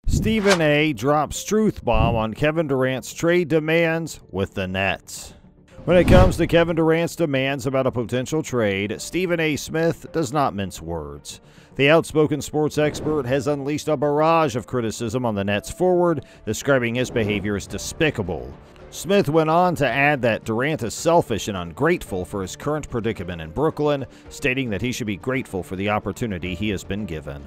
Stephen A. drops truth bomb on Kevin Durant's trade demands with the Nets. When it comes to Kevin Durant's demands about a potential trade, Stephen A. Smith does not mince words. The outspoken sports expert has unleashed a barrage of criticism on the Nets forward, describing his behavior as despicable. Smith went on to add that Durant is selfish and ungrateful for his current predicament in Brooklyn, stating that he should be grateful for the opportunity he has been given.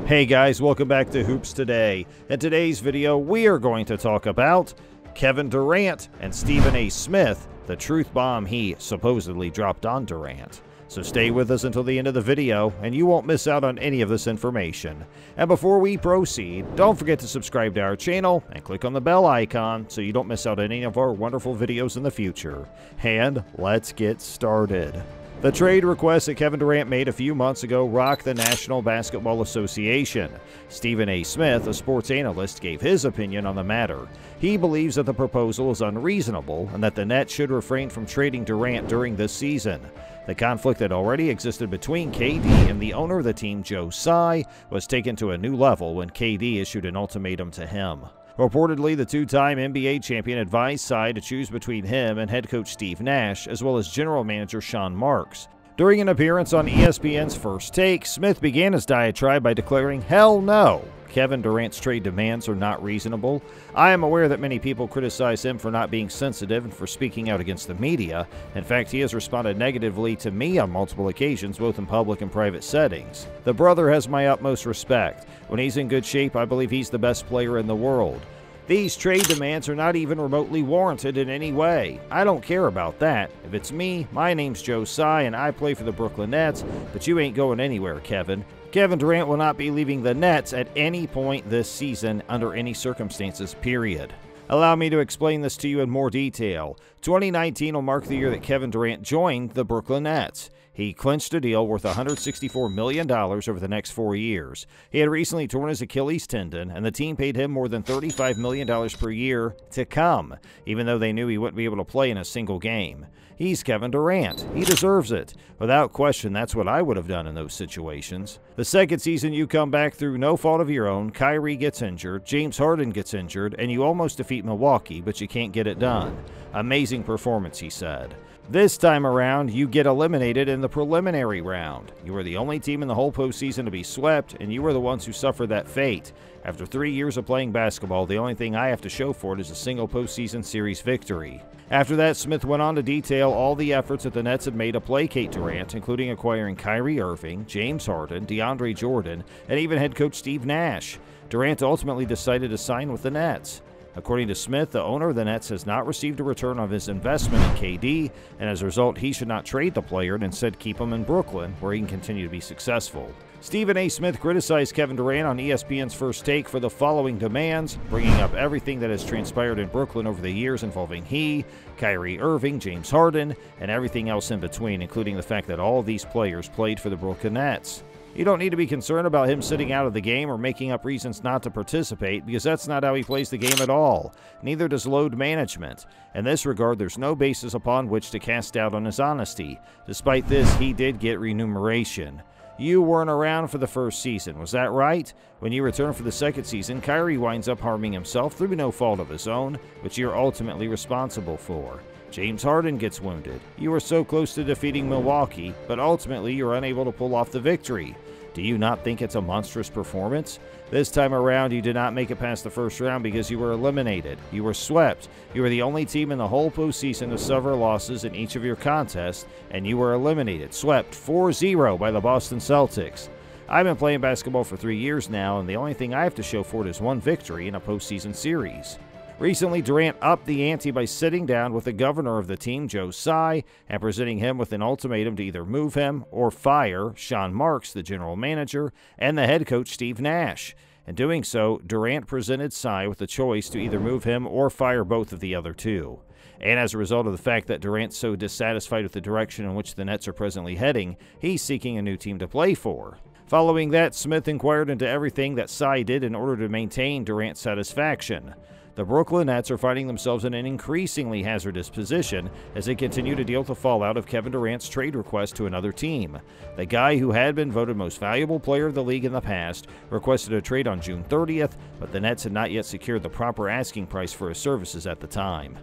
Hey guys, welcome back to Hoops Today. In today's video, we are going to talk about Kevin Durant and Stephen A. Smith, the truth bomb he supposedly dropped on Durant. So stay with us until the end of the video, and you won't miss out on any of this information. And before we proceed, don't forget to subscribe to our channel and click on the bell icon so you don't miss out on any of our wonderful videos in the future. And let's get started. The trade request that Kevin Durant made a few months ago rocked the National Basketball Association. Stephen A. Smith, a sports analyst, gave his opinion on the matter. He believes that the proposal is unreasonable and that the Nets should refrain from trading Durant during this season. The conflict that already existed between KD and the owner of the team, Joe Tsai, was taken to a new level when KD issued an ultimatum to him. Reportedly, the two-time NBA champion advised Tsai to choose between him and head coach Steve Nash, as well as general manager Sean Marks. During an appearance on ESPN's First Take, Smith began his diatribe by declaring, "Hell no! Kevin Durant's trade demands are not reasonable. I am aware that many people criticize him for not being sensitive and for speaking out against the media. In fact, he has responded negatively to me on multiple occasions, both in public and private settings. The brother has my utmost respect. When he's in good shape, I believe he's the best player in the world. These trade demands are not even remotely warranted in any way. I don't care about that. If it's me, my name's Joe Tsai and I play for the Brooklyn Nets, but you ain't going anywhere, Kevin. Kevin Durant will not be leaving the Nets at any point this season under any circumstances, period." Allow me to explain this to you in more detail. 2019 will mark the year that Kevin Durant joined the Brooklyn Nets. He clinched a deal worth $164 million over the next 4 years. He had recently torn his Achilles tendon, and the team paid him more than $35 million per year to come, even though they knew he wouldn't be able to play in a single game. He's Kevin Durant. He deserves it. Without question, that's what I would have done in those situations. The second season you come back through no fault of your own, Kyrie gets injured, James Harden gets injured, and you almost defeat Milwaukee, but you can't get it done. Amazing performance, he said. This time around, you get eliminated in the preliminary round. You were the only team in the whole postseason to be swept, and you were the ones who suffered that fate. After 3 years of playing basketball, the only thing I have to show for it is a single postseason series victory. After that, Smith went on to detail all the efforts that the Nets had made to placate Durant, including acquiring Kyrie Irving, James Harden, DeAndre Jordan, and even head coach Steve Nash. Durant ultimately decided to sign with the Nets. According to Smith, the owner of the Nets has not received a return on his investment in KD, and as a result, he should not trade the player and instead keep him in Brooklyn, where he can continue to be successful. Stephen A. Smith criticized Kevin Durant on ESPN's First Take for the following demands, bringing up everything that has transpired in Brooklyn over the years involving he, Kyrie Irving, James Harden, and everything else in between, including the fact that all of these players played for the Brooklyn Nets. You don't need to be concerned about him sitting out of the game or making up reasons not to participate, because that's not how he plays the game at all. Neither does load management. In this regard, there's no basis upon which to cast doubt on his honesty. Despite this, he did get remuneration. You weren't around for the first season, was that right? When you return for the second season, Kyrie winds up harming himself through no fault of his own, which you're ultimately responsible for. James Harden gets wounded. You were so close to defeating Milwaukee, but ultimately you're unable to pull off the victory. Do you not think it's a monstrous performance? This time around, you did not make it past the first round because you were eliminated. You were swept. You were the only team in the whole postseason to suffer losses in each of your contests, and you were eliminated, swept 4-0 by the Boston Celtics. I've been playing basketball for 3 years now, and the only thing I have to show for it is one victory in a postseason series. Recently, Durant upped the ante by sitting down with the governor of the team, Joe Tsai, and presenting him with an ultimatum to either move him or fire Sean Marks, the general manager, and the head coach, Steve Nash. In doing so, Durant presented Tsai with the choice to either move him or fire both of the other two. And as a result of the fact that Durant's so dissatisfied with the direction in which the Nets are presently heading, he's seeking a new team to play for. Following that, Smith inquired into everything that Tsai did in order to maintain Durant's satisfaction. The Brooklyn Nets are finding themselves in an increasingly hazardous position as they continue to deal with the fallout of Kevin Durant's trade request to another team. The guy who had been voted most valuable player of the league in the past requested a trade on June 30th, but the Nets had not yet secured the proper asking price for his services at the time.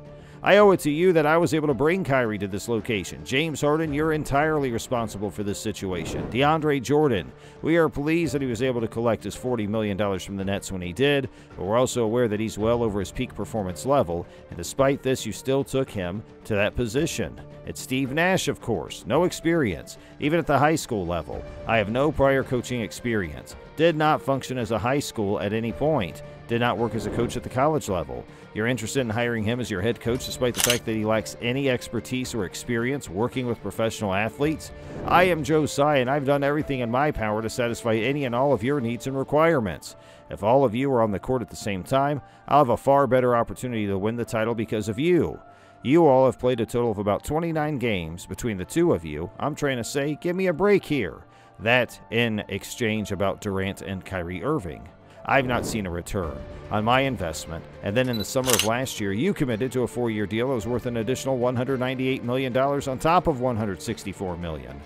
I owe it to you that I was able to bring Kyrie to this location. James Harden, you're entirely responsible for this situation. DeAndre Jordan, we are pleased that he was able to collect his $40 million from the Nets when he did, but we're also aware that he's well over his peak performance level, and despite this, you still took him to that position. It's Steve Nash, of course. No experience, even at the high school level. I have no prior coaching experience. Did not function as a high school at any point. Did not work as a coach at the college level. You're interested in hiring him as your head coach despite the fact that he lacks any expertise or experience working with professional athletes? I am Joe Tsai, and I've done everything in my power to satisfy any and all of your needs and requirements. If all of you are on the court at the same time, I'll have a far better opportunity to win the title because of you. You all have played a total of about 29 games between the two of you. I'm trying to say, give me a break here. That in exchange about Durant and Kyrie Irving. I've not seen a return on my investment, and then in the summer of last year, you committed to a 4-year deal that was worth an additional $198 million on top of $164 million.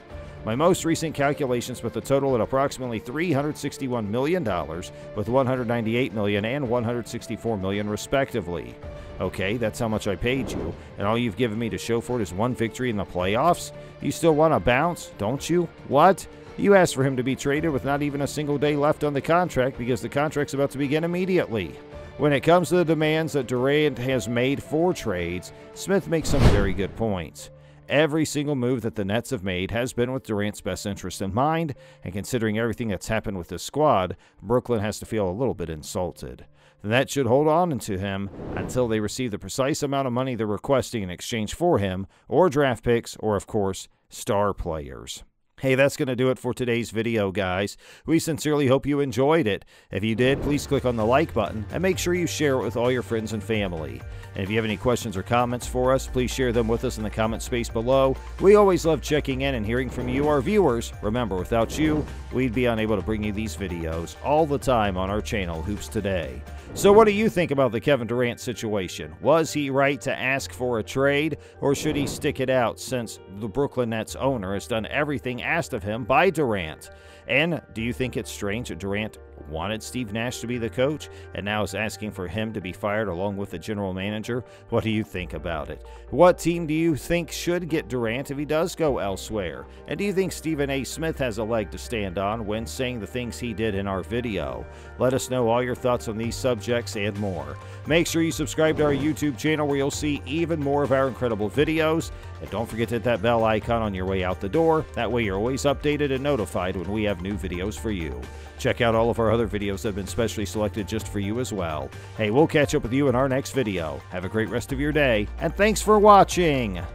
My most recent calculations put the total at approximately $361 million, with $198 million and $164 million respectively. Okay, that's how much I paid you, and all you've given me to show for it is one victory in the playoffs? You still want to bounce, don't you? What? You asked for him to be traded with not even a single day left on the contract because the contract's about to begin immediately. When it comes to the demands that Durant has made for trades, Smith makes some very good points. Every single move that the Nets have made has been with Durant's best interest in mind, and considering everything that's happened with this squad, Brooklyn has to feel a little bit insulted. The Nets should hold on to him until they receive the precise amount of money they're requesting in exchange for him, or draft picks, or of course, star players. Hey, that's going to do it for today's video, guys. We sincerely hope you enjoyed it. If you did, please click on the like button and make sure you share it with all your friends and family. And if you have any questions or comments for us, please share them with us in the comment space below. We always love checking in and hearing from you, our viewers. Remember, without you, we'd be unable to bring you these videos all the time on our channel, Hoops Today. So what do you think about the Kevin Durant situation? Was he right to ask for a trade, or should he stick it out since the Brooklyn Nets owner has done everything asked of him by Durant? And do you think it's strange that Durant wanted Steve Nash to be the coach and now is asking for him to be fired along with the general manager? What do you think about it? What team do you think should get Durant if he does go elsewhere? And do you think Stephen A. Smith has a leg to stand on when saying the things he did in our video? Let us know all your thoughts on these subjects and more. Make sure you subscribe to our YouTube channel where you'll see even more of our incredible videos. And don't forget to hit that bell icon on your way out the door. That way you're always updated and notified when we have new videos for you. Check out all of our other videos that have been specially selected just for you as well. Hey, we'll catch up with you in our next video. Have a great rest of your day, and thanks for watching!